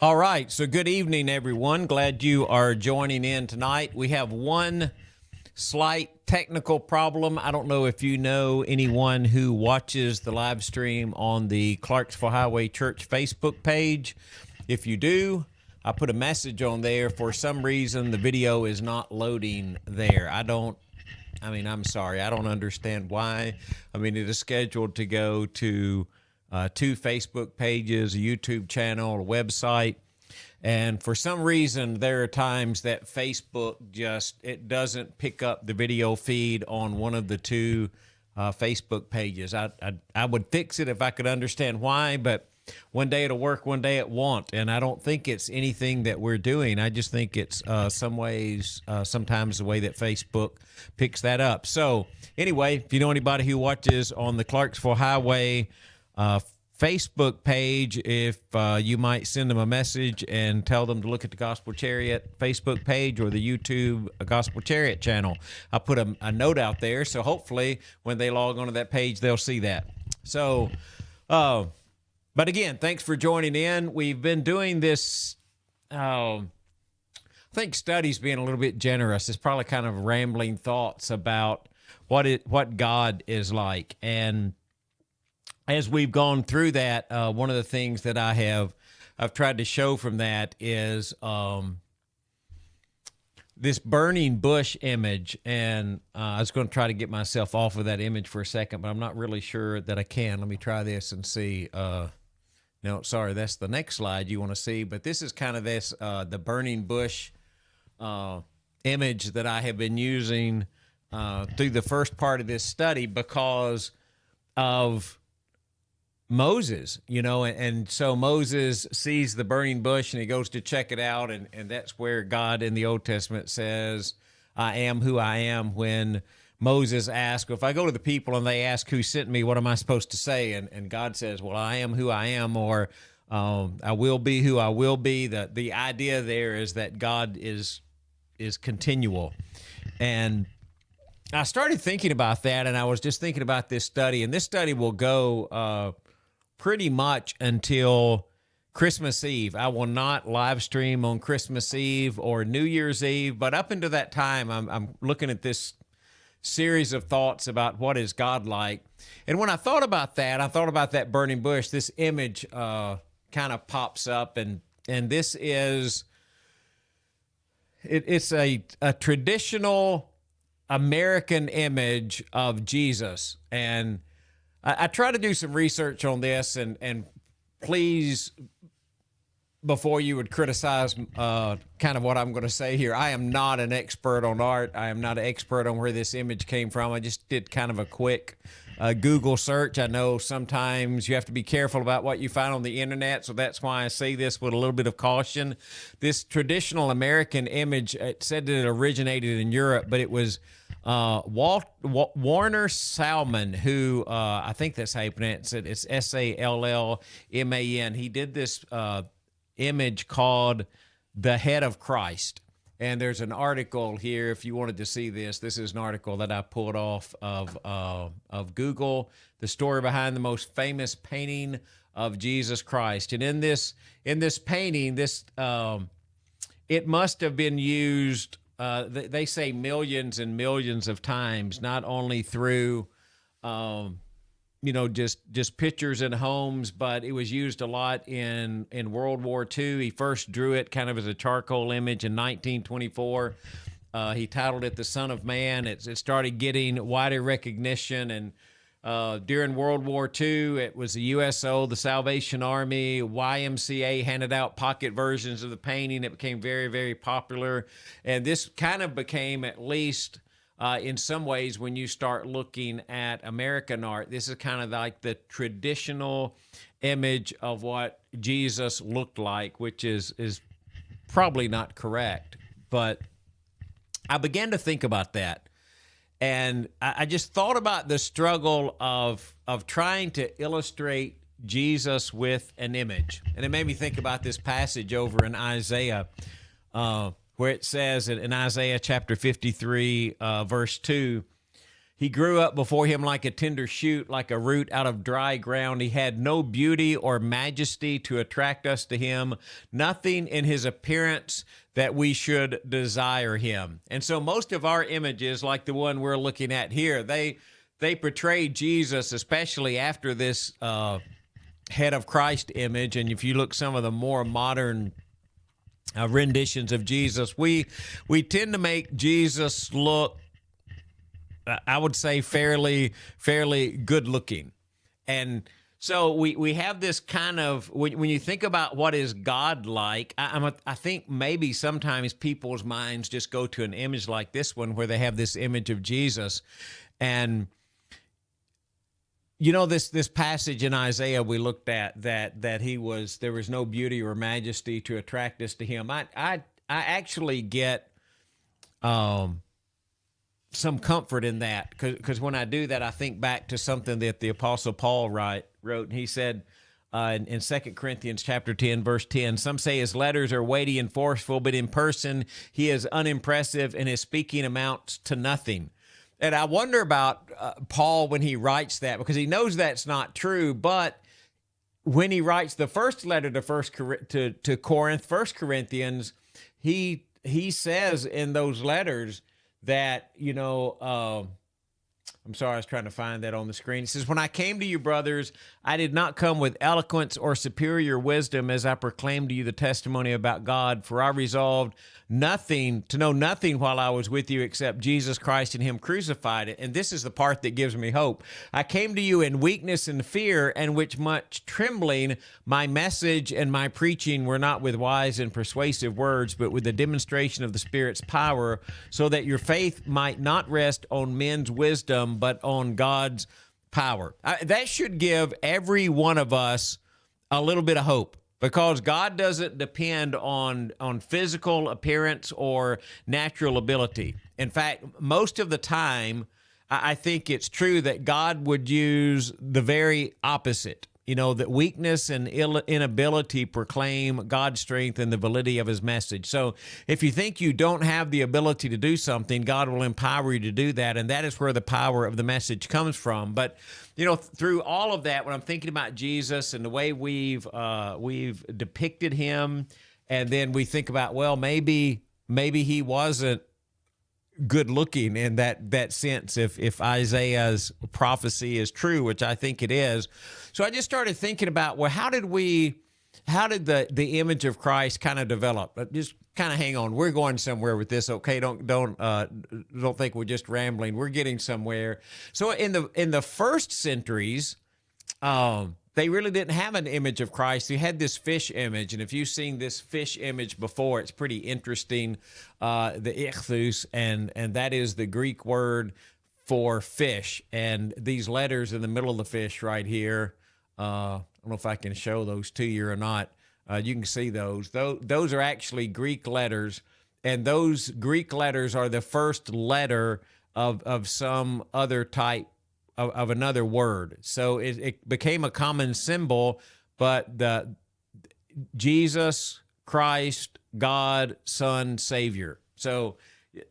All right, so good evening, everyone. Glad you are joining in tonight. We have one slight technical problem. I don't know if you know anyone who watches the live stream on the Clarksville Highway Church Facebook page. If you do, I put a message on there. For some reason, the video is not loading there. I'm sorry. I don't understand why. It is scheduled to go to two Facebook pages, a YouTube channel, a website. And for some reason, there are times that Facebook it doesn't pick up the video feed on one of the two Facebook pages. I would fix it if I could understand why, but one day it'll work, one day it won't. And I don't think it's anything that we're doing. I just think it's sometimes the way that Facebook picks that up. So anyway, if you know anybody who watches on the Clarksville Highway Facebook page, if you might send them a message and tell them to look at the Gospel Chariot Facebook page or the YouTube Gospel Chariot channel. I put a note out there, so hopefully when they log onto that page, they'll see that. So, but again, thanks for joining in. We've been doing this, I think studies being a little bit generous. It's probably kind of rambling thoughts about what God is like. And as we've gone through that, one of the things that I've tried to show from that is this burning bush image. And I was going to try to get myself off of that image for a second, but I'm not really sure that I can. Let me try this and see. No, sorry, that's the next slide you want to see. But this is kind of the burning bush image that I have been using through the first part of this study because of Moses, and so Moses sees the burning bush and he goes to check it out. And that's where God in the Old Testament says, I am who I am. When Moses asked, if I go to the people and they ask who sent me, what am I supposed to say? And God says, well, I am who I am, or I will be who I will be. The idea there is that God is continual. And I started thinking about that, and I was just thinking about this study, and this study will go pretty much until Christmas Eve. I will not live stream on Christmas Eve or New Year's Eve, but up until that time, I'm looking at this series of thoughts about what is God like. And when I thought about that, I thought about that burning bush. This image kind of pops up, and this is it's a traditional American image of Jesus. And I try to do some research on this, and please, before you would criticize kind of what I'm going to say here, I am not an expert on art. I am not an expert on where this image came from. I just did kind of a quick Google search. I know sometimes you have to be careful about what you find on the internet, so that's why I say this with a little bit of caution. This traditional American image, it said that it originated in Europe, but it was Warner Salman, who I think that's how you pronounce it. It's Sallman. He did this image called The Head of Christ. And there's an article here, if you wanted to see this. This is an article that I pulled off of Google, the story behind the most famous painting of Jesus Christ. And in this painting, it must have been used, they say millions and millions of times, not only through just pictures in homes, but it was used a lot in World War II. He first drew it kind of as a charcoal image in 1924. He titled it The Son of Man. It started getting wider recognition, and during World War II, it was the USO, the Salvation Army, YMCA handed out pocket versions of the painting. It became very, very popular, and this kind of became, at least in some ways, when you start looking at American art, this is kind of like the traditional image of what Jesus looked like, which is probably not correct. But I began to think about that. And I just thought about the struggle of trying to illustrate Jesus with an image. And it made me think about this passage over in Isaiah, where it says in Isaiah chapter 53, verse 2, He grew up before him like a tender shoot, like a root out of dry ground. He had no beauty or majesty to attract us to him, nothing in his appearance that we should desire him. And so most of our images, like the one we're looking at here, they portray Jesus, especially after this head of Christ image. And if you look some of the more modern renditions of Jesus, we tend to make Jesus look, I would say, fairly good looking. And so we have this kind of, when you think about what is God like, I think maybe sometimes people's minds just go to an image like this one where they have this image of Jesus. And you know, this passage in Isaiah we looked at, that there was no beauty or majesty to attract us to him. I actually get some comfort in that, because when I do that, I think back to something that the Apostle Paul wrote, and he said in 2 Corinthians chapter 10, verse 10, some say his letters are weighty and forceful, but in person he is unimpressive and his speaking amounts to nothing. And I wonder about Paul when he writes that, because he knows that's not true. But when he writes the first letter to Corinth, 1 Corinthians, he says in those letters that, I'm sorry, I was trying to find that on the screen. It says, when I came to you, brothers, I did not come with eloquence or superior wisdom as I proclaimed to you the testimony about God, for I resolved to know nothing while I was with you except Jesus Christ and him crucified. And this is the part that gives me hope. I came to you in weakness and fear, and with much trembling. My message and my preaching were not with wise and persuasive words, but with the demonstration of the Spirit's power, so that your faith might not rest on men's wisdom, but on God's power. That should give every one of us a little bit of hope, because God doesn't depend on physical appearance or natural ability. In fact, most of the time, I think it's true that God would use the very opposite. That weakness and inability proclaim God's strength and the validity of his message. So if you think you don't have the ability to do something, God will empower you to do that, and that is where the power of the message comes from. But through all of that, when I'm thinking about Jesus and the way we've depicted him, and then we think about, well, maybe he wasn't good looking in that sense, if Isaiah's prophecy is true, which I think it is. So I just started thinking about, well, how did the image of Christ kind of develop? Just kind of hang on. We're going somewhere with this, okay? Don't think we're just rambling. We're getting somewhere. So in the first centuries, they really didn't have an image of Christ. They had this fish image, and if you've seen this fish image before, it's pretty interesting. The ichthus, and that is the Greek word for fish. And these letters in the middle of the fish right here, I don't know if I can show those to you or not. You can see those. Those are actually Greek letters, and those Greek letters are the first letter of some other type of another word. So it became a common symbol, but the Jesus Christ, God, Son, Savior. So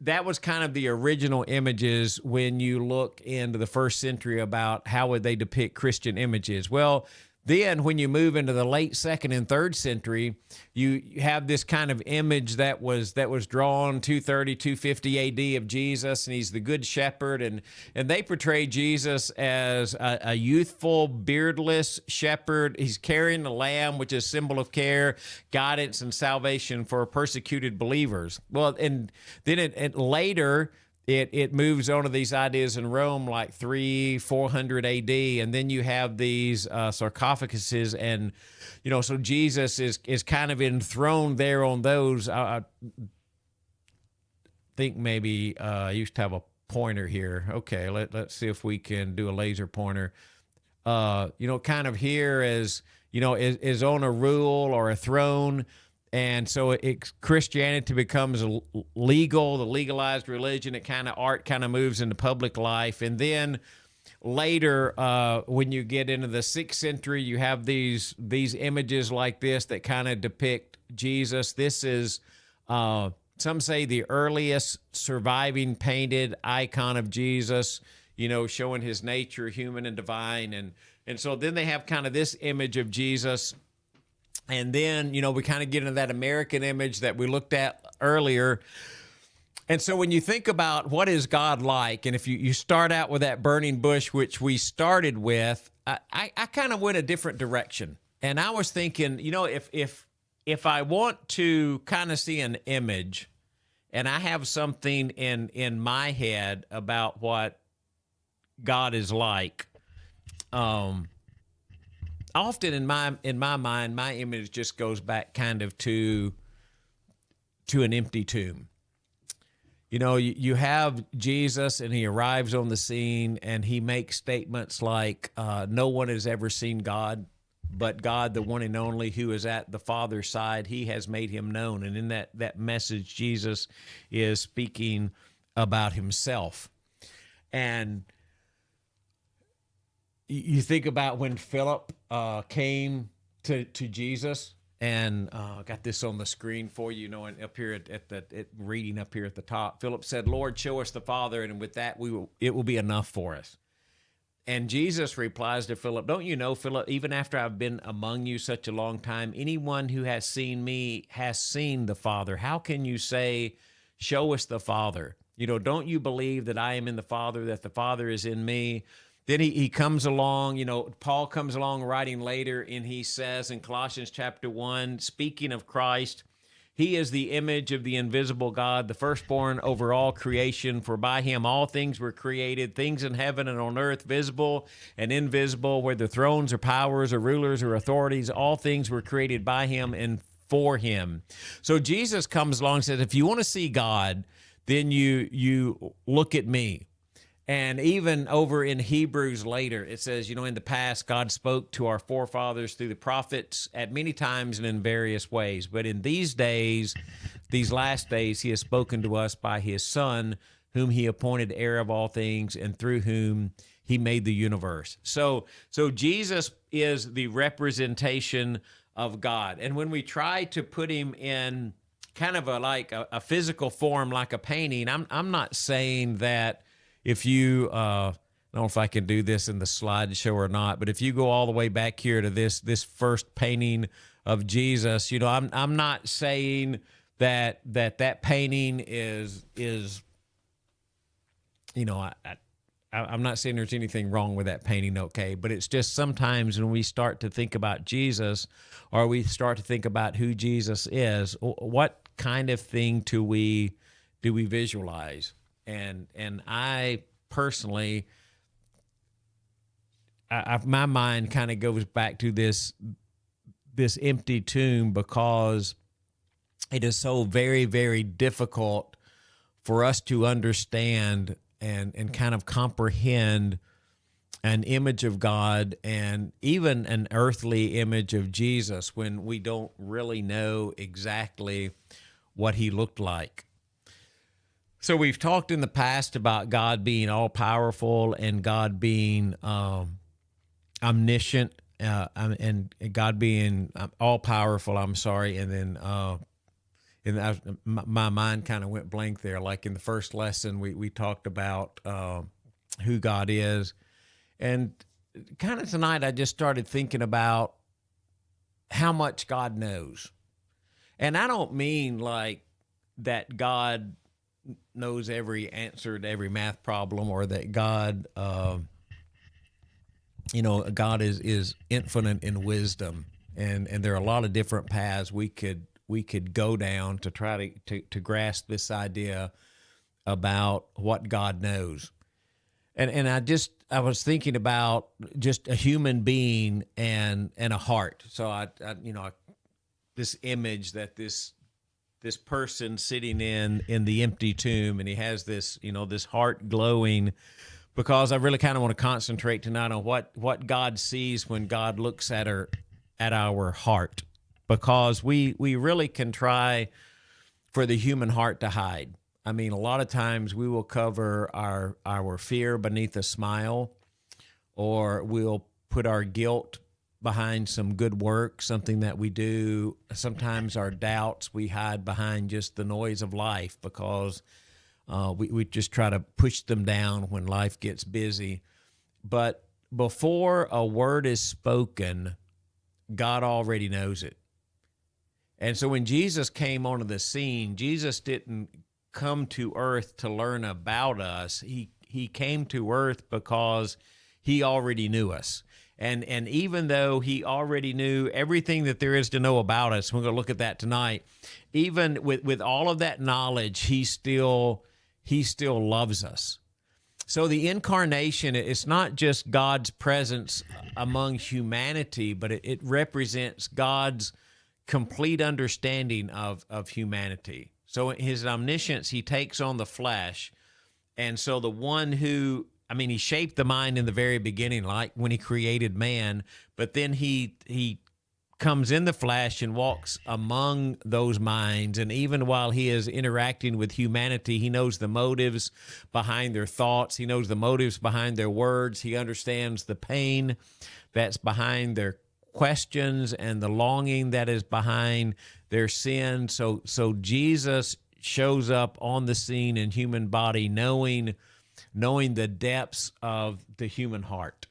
that was kind of the original images when you look into the first century about how would they depict Christian images. Well, then when you move into the late second and third century, you have this kind of image that was drawn 230, 250 AD of Jesus, and he's the good shepherd, and they portray Jesus as a youthful, beardless shepherd. He's carrying the lamb, which is a symbol of care, guidance, and salvation for persecuted believers. Well, and then later, It moves on to these ideas in Rome like 400 AD, and then you have these sarcophaguses, and so Jesus is kind of enthroned there on those. I think maybe I used to have a pointer here. Okay, let's see if we can do a laser pointer. Kind of here is on a rule or a throne. And so Christianity becomes legal, the legalized religion. Art kind of moves into public life. And then later, when you get into the 6th century, you have these images like this that kind of depict Jesus. This is, some say, the earliest surviving painted icon of Jesus. showing his nature, human and divine. And so then they have kind of this image of Jesus. And then, we kind of get into that American image that we looked at earlier. And so when you think about what is God like, and if you start out with that burning bush, which we started with, I kind of went a different direction. And I was thinking, if I want to kind of see an image, and I have something in my head about what God is like, often in my mind, my image just goes back kind of to an empty tomb. You have Jesus, and he arrives on the scene, and he makes statements like, no one has ever seen God, but God, the one and only, who is at the Father's side, he has made him known. And in that message, Jesus is speaking about himself. And you think about when Philip came to Jesus, and got this on the screen for you, and up here at reading up here at the top. Philip said, "Lord, show us the Father, and with that it will be enough for us." And Jesus replies to Philip, "Don't you know, Philip, even after I've been among you such a long time, anyone who has seen me has seen the Father. How can you say, 'Show us the Father'? Don't you believe that I am in the Father, that the Father is in me?" Then he comes along, Paul comes along writing later, and he says in Colossians chapter 1, speaking of Christ, he is the image of the invisible God, the firstborn over all creation. For by him all things were created, things in heaven and on earth, visible and invisible, whether thrones or powers or rulers or authorities, all things were created by him and for him. So Jesus comes along and says, if you want to see God, then you look at me. And even over in Hebrews later, it says, in the past, God spoke to our forefathers through the prophets at many times and in various ways. But in these days, these last days, he has spoken to us by his Son, whom he appointed heir of all things, and through whom he made the universe. So Jesus is the representation of God. And when we try to put him in kind of a physical form, like a painting, I'm not saying that if you, I don't know if I can do this in the slideshow or not, but if you go all the way back here to this first painting of Jesus, I'm not saying that painting is I'm not saying there's anything wrong with that painting, okay? But it's just sometimes when we start to think about Jesus, or we start to think about who Jesus is, what kind of thing do we visualize? And I personally, my mind kind of goes back to this empty tomb, because it is so very, very difficult for us to understand and kind of comprehend an image of God and even an earthly image of Jesus when we don't really know exactly what he looked like. So we've talked in the past about God being all-powerful and God being omniscient and God being all-powerful, and then my mind kind of went blank there. Like in the first lesson, we talked about who God is. And kind of tonight, I just started thinking about how much God knows. And I don't mean like that God knows every answer to every math problem, or that God, God is infinite in wisdom, and there are a lot of different paths we could go down to try to grasp this idea about what God knows. And I was thinking about just a human being and a heart. So I this image that this person sitting in the empty tomb, and he has this heart glowing, because I really kind of want to concentrate tonight on what God sees when God looks at our heart, because we really can try for the human heart to hide. I mean, a lot of times we will cover our fear beneath a smile, or we'll put our guilt behind some good work, something that we do. Sometimes our doubts we hide behind just the noise of life, because We just try to push them down when life gets busy. But before a word is spoken, God already knows it. And so when Jesus came onto the scene, Jesus didn't come to earth to learn about us. He came to earth because he already knew us. And even though he already knew everything that there is to know about us, we're going to look at that tonight, even with all of that knowledge, he still loves us. So the incarnation, it's not just God's presence among humanity, but it represents God's complete understanding of humanity. So his omniscience, he takes on the flesh. And so the one who, he shaped the mind in the very beginning, like when he created man, but then he comes in the flesh and walks among those minds. And even while he is interacting with humanity, he knows the motives behind their thoughts. He knows the motives behind their words. He understands the pain that's behind their questions and the longing that is behind their sin. So Jesus shows up on the scene in human body, knowing the depths of the human heart.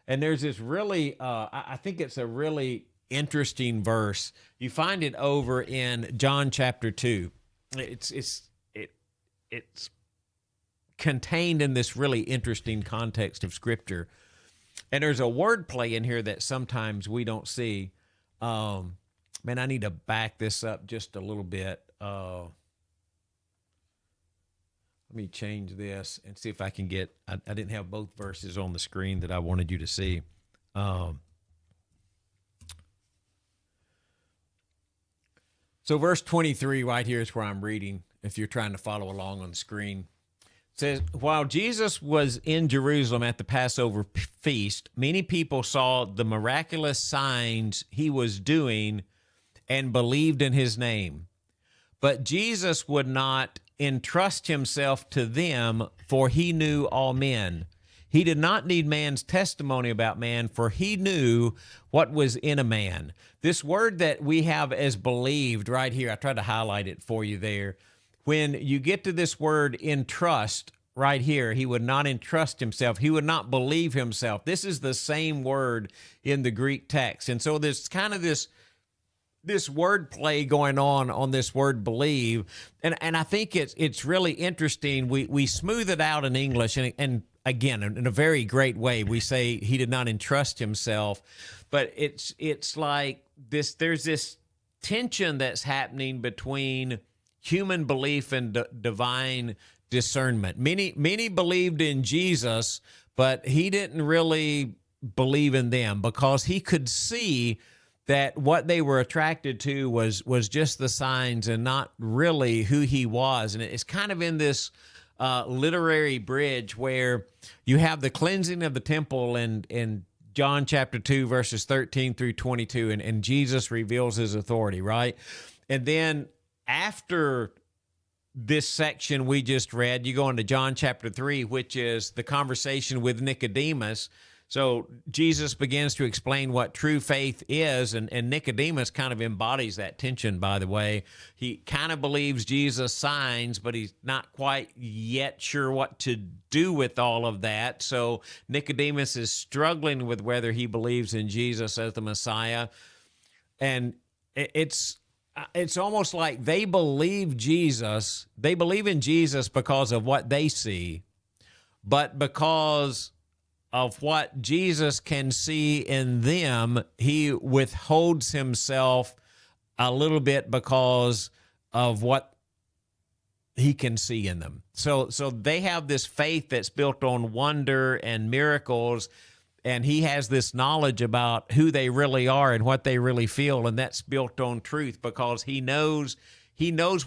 And there's this really, I think it's a really interesting verse. You find it over in John chapter 2. It's contained in this really interesting context of Scripture. And there's a word play in here that sometimes we don't see. I need to back this up just a little bit. Let me change this and see if I can get, I didn't have both verses on the screen that I wanted you to see. So verse 23 right here is where I'm reading, if you're trying to follow along on the screen. It says, while Jesus was in Jerusalem at the Passover feast, many people saw the miraculous signs he was doing and believed in his name. But Jesus would not entrust himself to them, for he knew all men. He did not need man's testimony about man, for he knew what was in a man. This word that we have as believed right here, I tried to highlight it for you there. When you get to this word entrust right here, he would not entrust himself. He would not believe himself. This is the same word in the Greek text. And so there's kind of this word play going on this word believe. And I think it's really interesting. We smooth it out in English and again, in a very great way, we say he did not entrust himself, but it's like this, there's this tension that's happening between human belief and divine discernment. Many believed in Jesus, but he didn't really believe in them because he could see that what they were attracted to was just the signs and not really who he was. And it's kind of in this literary bridge where you have the cleansing of the temple in John chapter 2, verses 13 through 22, and Jesus reveals his authority, right? And then after this section we just read, you go into John chapter 3, which is the conversation with Nicodemus. So Jesus begins to explain what true faith is, and Nicodemus kind of embodies that tension, by the way. He kind of believes Jesus' signs, but he's not quite yet sure what to do with all of that. So Nicodemus is struggling with whether he believes in Jesus as the Messiah. And it's almost like they believe Jesus. They believe in Jesus because of what they see, but because of what Jesus can see in them, he withholds himself a little bit because of what he can see in them. So they have this faith that's built on wonder and miracles, and he has this knowledge about who they really are and what they really feel, and that's built on truth because he knows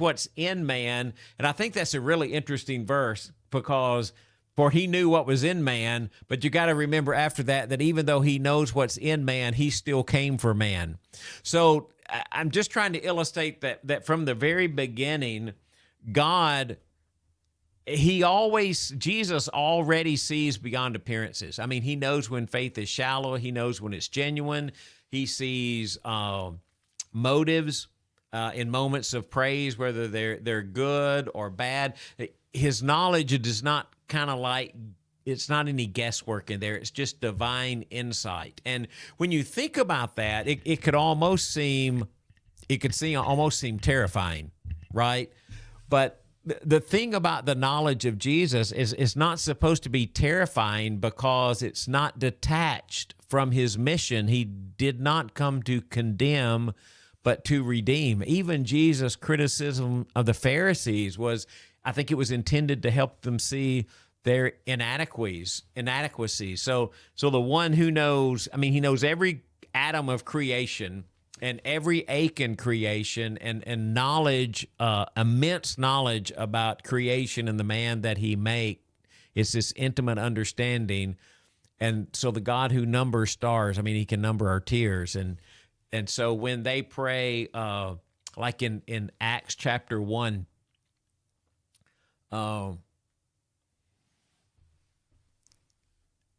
what's in man. And I think that's a really interesting verse because for he knew what was in man, but you got to remember after that even though he knows what's in man, he still came for man. So I'm just trying to illustrate that from the very beginning, Jesus already sees beyond appearances. I mean, he knows when faith is shallow. He knows when it's genuine. He sees motives in moments of praise, whether they're good or bad. his knowledge is not kind of like, it's not any guesswork in there. It's just divine insight. And when you think about that, it could almost seem, almost seem terrifying, right? But the thing about the knowledge of Jesus is it's not supposed to be terrifying because it's not detached from his mission. He did not come to condemn, but to redeem. Even Jesus' criticism of the Pharisees was, I think it was intended to help them see their inadequacies. So the one who knows, I mean, he knows every atom of creation and every ache in creation, and knowledge, immense knowledge about creation and the man that he made. It's this intimate understanding. And so the God who numbers stars, I mean, he can number our tears. And so when they pray, like in Acts chapter 1,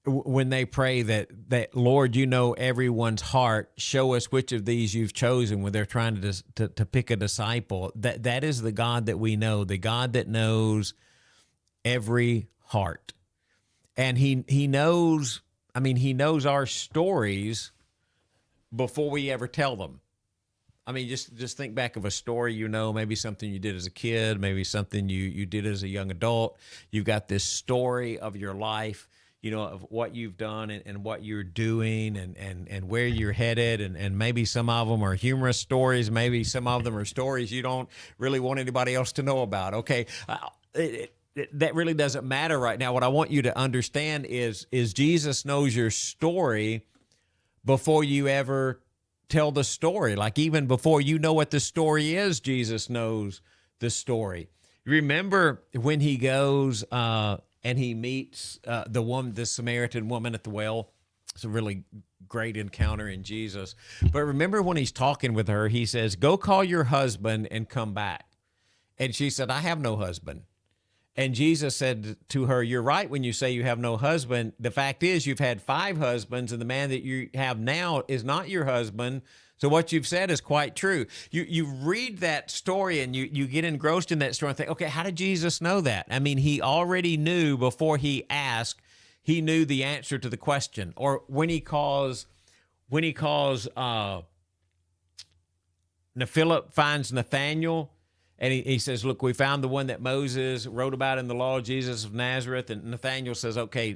when they pray that Lord, you know everyone's heart, show us which of these you've chosen, when they're trying to pick a disciple, that is the God that we know, the God that knows every heart. And he knows, I mean, he knows our stories before we ever tell them. I mean, just think back of a story, you know, maybe something you did as a kid, maybe something you did as a young adult. You've got this story of your life, you know, of what you've done and what you're doing and where you're headed. And maybe some of them are humorous stories. Maybe some of them are stories you don't really want anybody else to know about. Okay. That really doesn't matter right now. What I want you to understand is Jesus knows your story before you ever tell the story. Like even before you know what the story is, Jesus knows the story. Remember when he goes, and he meets the Samaritan woman at the well. It's a really great encounter in Jesus. But remember when he's talking with her, he says, go call your husband and come back. And she said, I have no husband. And Jesus said to her, you're right when you say you have no husband. The fact is you've had 5 husbands, and the man that you have now is not your husband. So what you've said is quite true. You read that story and you get engrossed in that story and think, okay, how did Jesus know that? I mean, he already knew before he asked. He knew the answer to the question. Or when he calls Philip finds Nathanael, and he says, look, we found the one that Moses wrote about in the law, Jesus of Nazareth. And Nathanael says, okay,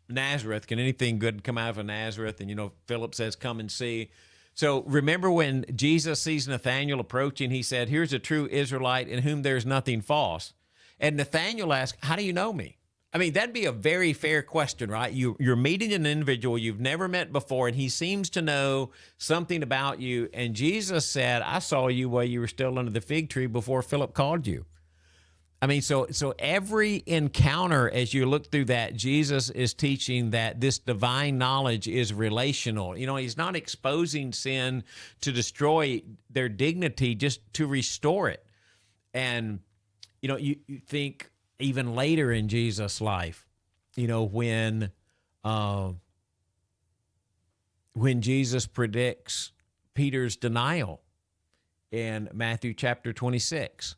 Nazareth, can anything good come out of Nazareth? And, you know, Philip says, come and see. So remember when Jesus sees Nathanael approaching, he said, here's a true Israelite in whom there's nothing false. And Nathanael asked, how do you know me? I mean, that'd be a very fair question, right? You're meeting an individual you've never met before, and he seems to know something about you. And Jesus said, I saw you while you were still under the fig tree before Philip called you. I mean, so every encounter, as you look through that, Jesus is teaching that this divine knowledge is relational. You know, he's not exposing sin to destroy their dignity, just to restore it. And, you know, you think even later in Jesus' life, you know, when Jesus predicts Peter's denial in Matthew chapter 26,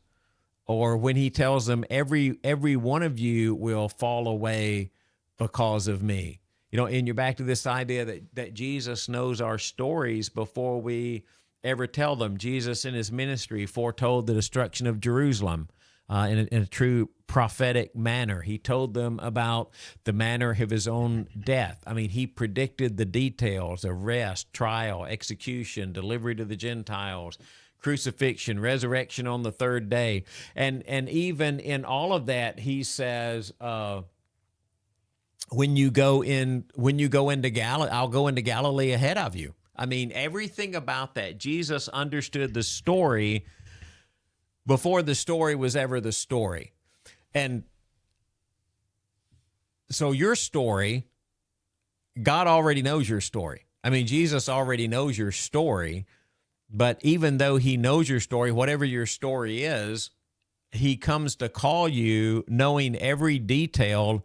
or when he tells them, every one of you will fall away because of me. You know, and you're back to this idea that Jesus knows our stories before we ever tell them. Jesus in his ministry foretold the destruction of Jerusalem in a true prophetic manner. He told them about the manner of his own death. I mean, he predicted the details: arrest, trial, execution, delivery to the Gentiles, crucifixion, resurrection on the third day. And even in all of that, he says, when you go into Galilee, I'll go into Galilee ahead of you. I mean, everything about that, Jesus understood the story before the story was ever the story. And so your story, God already knows your story. I mean, Jesus already knows your story, but even though he knows your story, whatever your story is, he comes to call you knowing every detail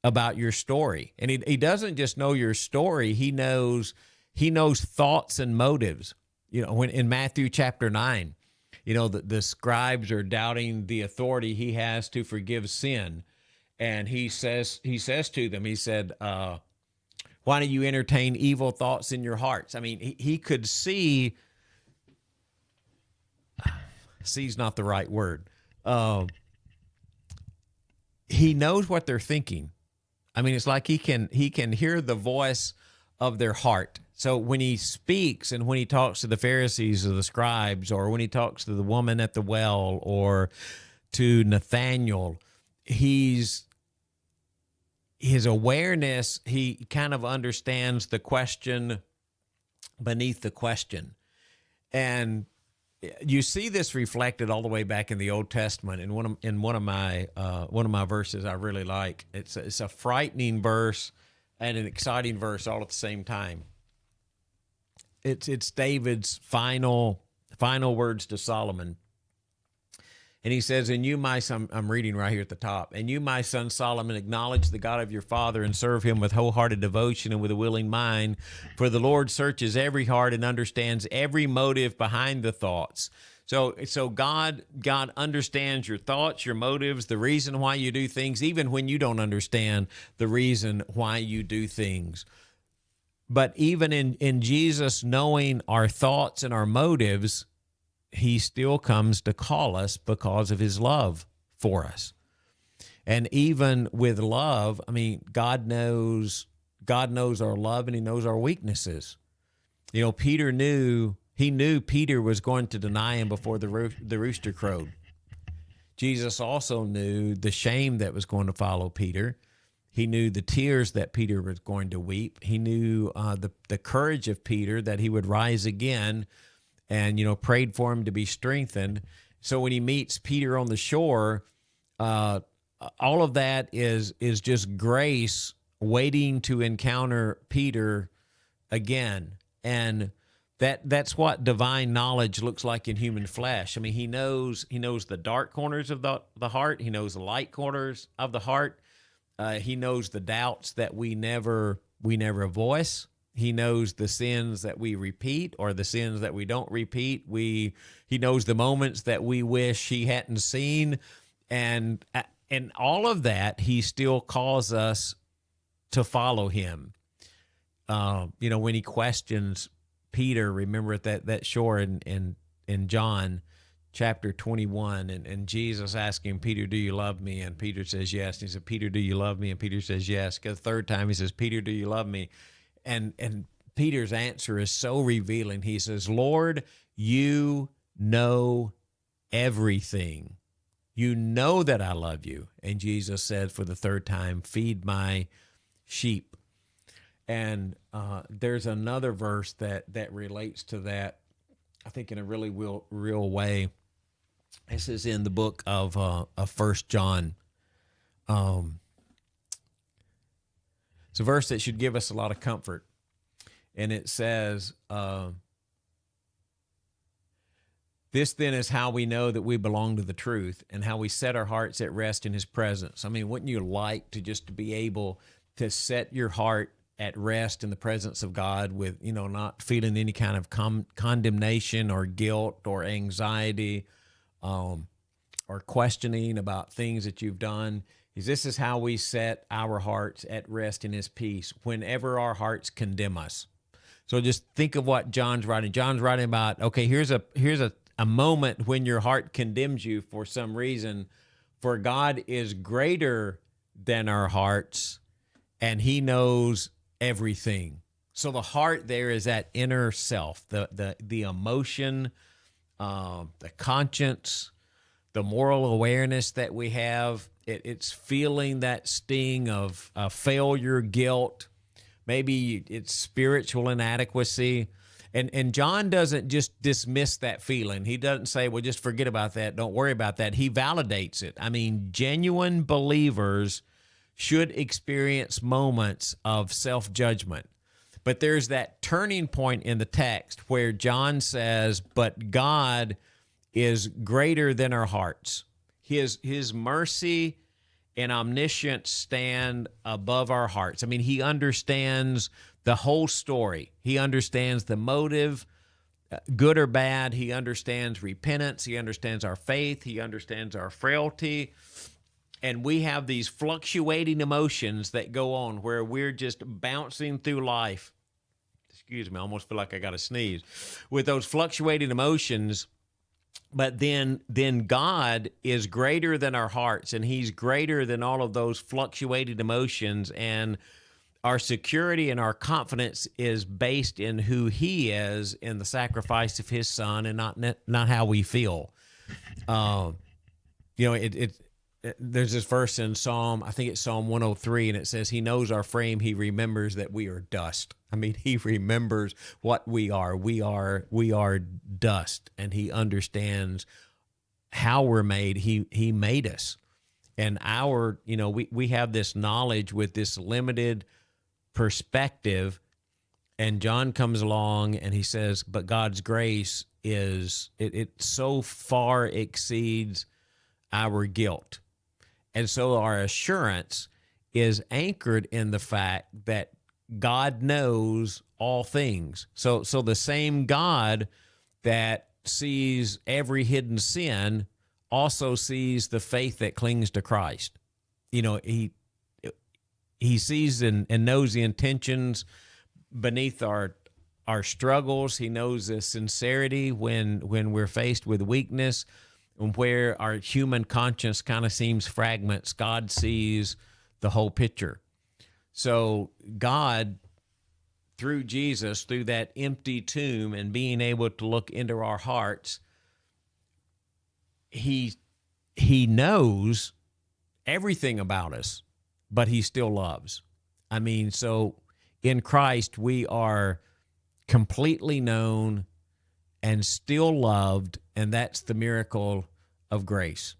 about your story. And he doesn't just know your story, he knows thoughts and motives. You know, when in Matthew chapter 9, the scribes are doubting the authority he has to forgive sin. And he says to them, he said, why do you entertain evil thoughts in your hearts? I mean, he could see not the right word. He knows what they're thinking. I mean, it's like he can hear the voice of their heart. So when he speaks and when he talks to the Pharisees or the scribes, or when he talks to the woman at the well or to Nathaniel, his awareness, he kind of understands the question beneath the question. And you see this reflected all the way back in the Old Testament. In one of my verses I really like. It's a frightening verse and an exciting verse all at the same time. It's David's final words to Solomon. And he says, and you, my son, I'm reading right here at the top, and you, my son Solomon, acknowledge the God of your father and serve him with wholehearted devotion and with a willing mind. For the Lord searches every heart and understands every motive behind the thoughts. So God understands your thoughts, your motives, the reason why you do things, even when you don't understand the reason why you do things. But even in Jesus knowing our thoughts and our motives, he still comes to call us because of his love for us. And even with love, I mean, God knows our love and he knows our weaknesses. Peter knew Peter was going to deny him before the rooster crowed. Jesus also knew the shame that was going to follow Peter. He knew the tears that Peter was going to weep. He knew the courage of Peter, that he would rise again, and, prayed for him to be strengthened. So when he meets Peter on the shore, all of that is just grace waiting to encounter Peter again. And that's what divine knowledge looks like in human flesh. I mean, he knows the dark corners of the heart. He knows the light corners of the heart. He knows the doubts that we never voice. He knows the sins that we repeat or the sins that we don't repeat. He knows the moments that we wish he hadn't seen. And all of that, he still calls us to follow him. When he questions Peter, remember at that shore in John chapter 21, and Jesus asking Peter, do you love me? And Peter says, yes. And he said, Peter, do you love me? And Peter says, yes. Because the third time he says, Peter, do you love me? And Peter's answer is so revealing. He says, Lord, you know everything. You know that I love you. And Jesus said for the third time, feed my sheep. And there's another verse that relates to that, I think in a really real way. This is in the book of 1 John. It's a verse that should give us a lot of comfort. And it says, this then is how we know that we belong to the truth and how we set our hearts at rest in his presence. I mean, wouldn't you like to be able to set your heart at rest in the presence of God with, not feeling any kind of condemnation or guilt or anxiety or questioning about things that you've done? This is how we set our hearts at rest in his peace whenever our hearts condemn us. So just think of what John's writing. John's writing about, okay, here's a moment when your heart condemns you for some reason, for God is greater than our hearts and he knows everything. So the heart there is that inner self, the emotion, the conscience, the moral awareness that we have. It's feeling that sting of failure, guilt. Maybe it's spiritual inadequacy. And John doesn't just dismiss that feeling. He doesn't say, well, just forget about that. Don't worry about that. He validates it. I mean, genuine believers should experience moments of self-judgment. But there's that turning point in the text where John says, but God is greater than our hearts. His mercy and omniscience stand above our hearts. I mean, he understands the whole story. He understands the motive good or bad. He understands repentance. He understands our faith. He understands our frailty. And we have these fluctuating emotions that go on where we're just bouncing through life. Excuse me, I almost feel like I got to sneeze. With those fluctuating emotions, but then God is greater than our hearts, and he's greater than all of those fluctuating emotions, and our security and our confidence is based in who he is in the sacrifice of his son, and not how we feel. There's this verse in Psalm, I think it's Psalm 103, and it says, he knows our frame. He remembers that we are dust. I mean, he remembers what we are. We are dust, and he understands how we're made. He made us. And we have this knowledge with this limited perspective, and John comes along and he says, but God's grace it so far exceeds our guilt. And so our assurance is anchored in the fact that God knows all things. So the same God that sees every hidden sin also sees the faith that clings to Christ. He sees and knows the intentions beneath our struggles. He knows the sincerity when we're faced with weakness, and where our human conscience kind of seems fragments. God sees the whole picture. So God, through Jesus, through that empty tomb and being able to look into our hearts, he knows everything about us, but he still loves. I mean, so in Christ, we are completely known and still loved, and that's the miracle of grace.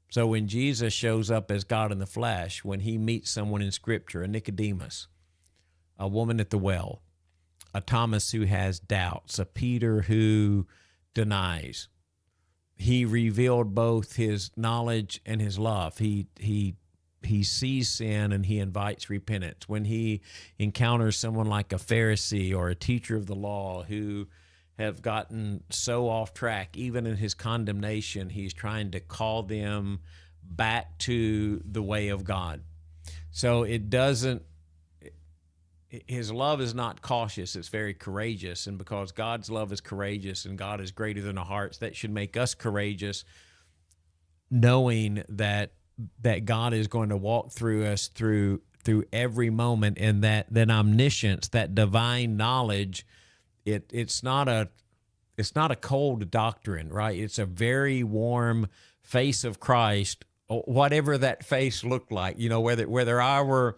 So when Jesus shows up as God in the flesh, when he meets someone in Scripture, a Nicodemus, a woman at the well, a Thomas who has doubts, a Peter who denies, he revealed both his knowledge and his love. He sees sin and he invites repentance. When he encounters someone like a Pharisee or a teacher of the law who have gotten so off track, even in his condemnation, he's trying to call them back to the way of God. So his love is not cautious, it's very courageous. And because God's love is courageous and God is greater than our hearts, that should make us courageous, knowing that God is going to walk through us through every moment, and that omniscience, that divine knowledge, it's not a cold doctrine, right? It's a very warm face of Christ, whatever that face looked like. Whether our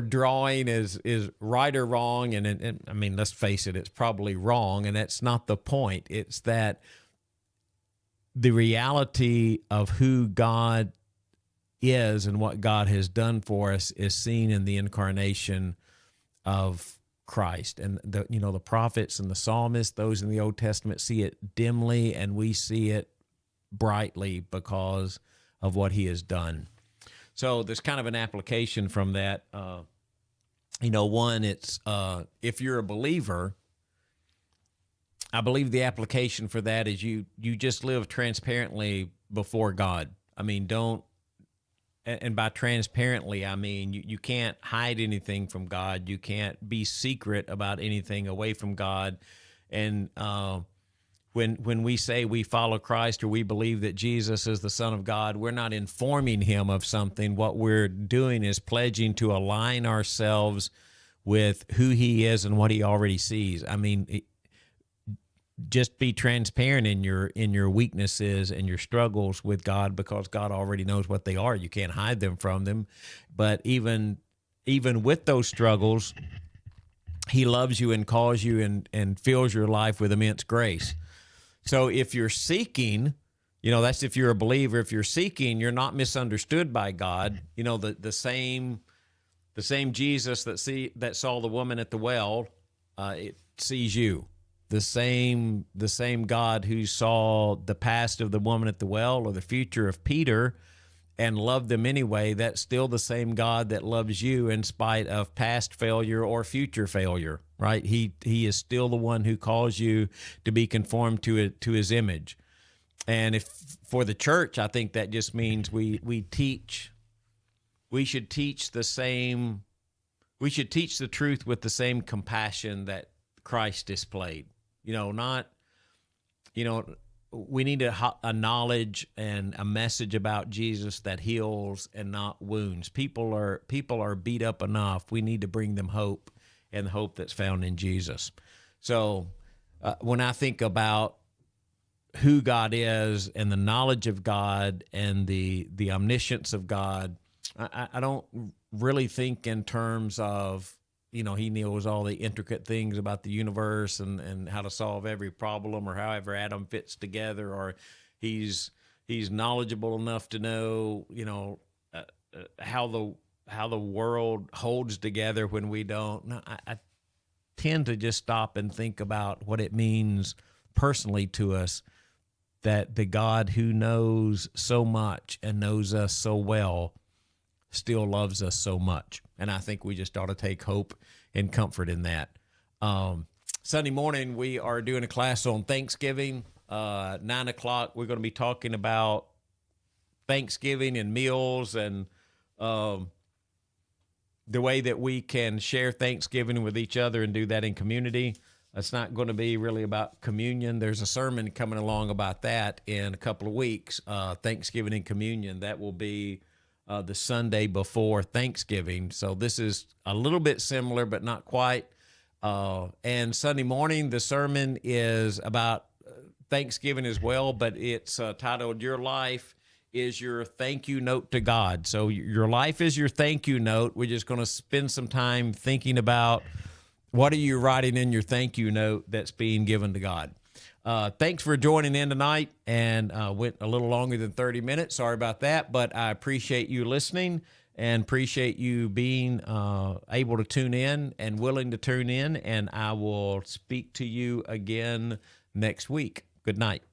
drawing is right or wrong, and I mean, let's face it, it's probably wrong, and that's not the point. It's that the reality of who God is and what God has done for us is seen in the incarnation of Christ. And the prophets and the psalmists, those in the Old Testament, see it dimly, and we see it brightly because of what he has done. So there's kind of an application from that. One, it's if you're a believer, I believe the application for that is you just live transparently before God. I mean, and by transparently, I mean you can't hide anything from God. You can't be secret about anything away from God. And when we say we follow Christ or we believe that Jesus is the Son of God, we're not informing him of something. What we're doing is pledging to align ourselves with who he is and what he already sees. I mean, just be transparent in your weaknesses and your struggles with God, because God already knows what they are. You can't hide them from them. But even with those struggles, he loves you and calls you and fills your life with immense grace. So if you're seeking, that's if you're a believer. If you're seeking, you're not misunderstood by God. The same Jesus that saw the woman at the well, it sees you. The same God who saw the past of the woman at the well or the future of Peter and love them anyway, that's still the same God that loves you in spite of past failure or future failure, right? He is still the one who calls you to be conformed to his image. And if for the church, I think that just means we should teach the truth with the same compassion that Christ displayed. We need a knowledge and a message about Jesus that heals and not wounds. People are beat up enough. We need to bring them hope, and the hope that's found in Jesus. So when I think about who God is and the knowledge of God and the omniscience of God, I don't really think in terms of, he knows all the intricate things about the universe and how to solve every problem or however atom fits together, or he's knowledgeable enough to know, how the world holds together when we don't. No, I tend to just stop and think about what it means personally to us that the God who knows so much and knows us so well still loves us so much. And I think we just ought to take hope and comfort in that. Sunday morning, we are doing a class on Thanksgiving. 9:00, we're going to be talking about Thanksgiving and meals and the way that we can share Thanksgiving with each other and do that in community. It's not going to be really about communion. There's a sermon coming along about that in a couple of weeks, Thanksgiving and communion. That will be the Sunday before Thanksgiving. So this is a little bit similar, but not quite. And Sunday morning, the sermon is about Thanksgiving as well, but it's titled, Your Life is Your Thank You Note to God. So your life is your thank you note. We're just going to spend some time thinking about what are you writing in your thank you note that's being given to God. Thanks for joining in tonight, and went a little longer than 30 minutes. Sorry about that, but I appreciate you listening and appreciate you being able to tune in and willing to tune in, and I will speak to you again next week. Good night.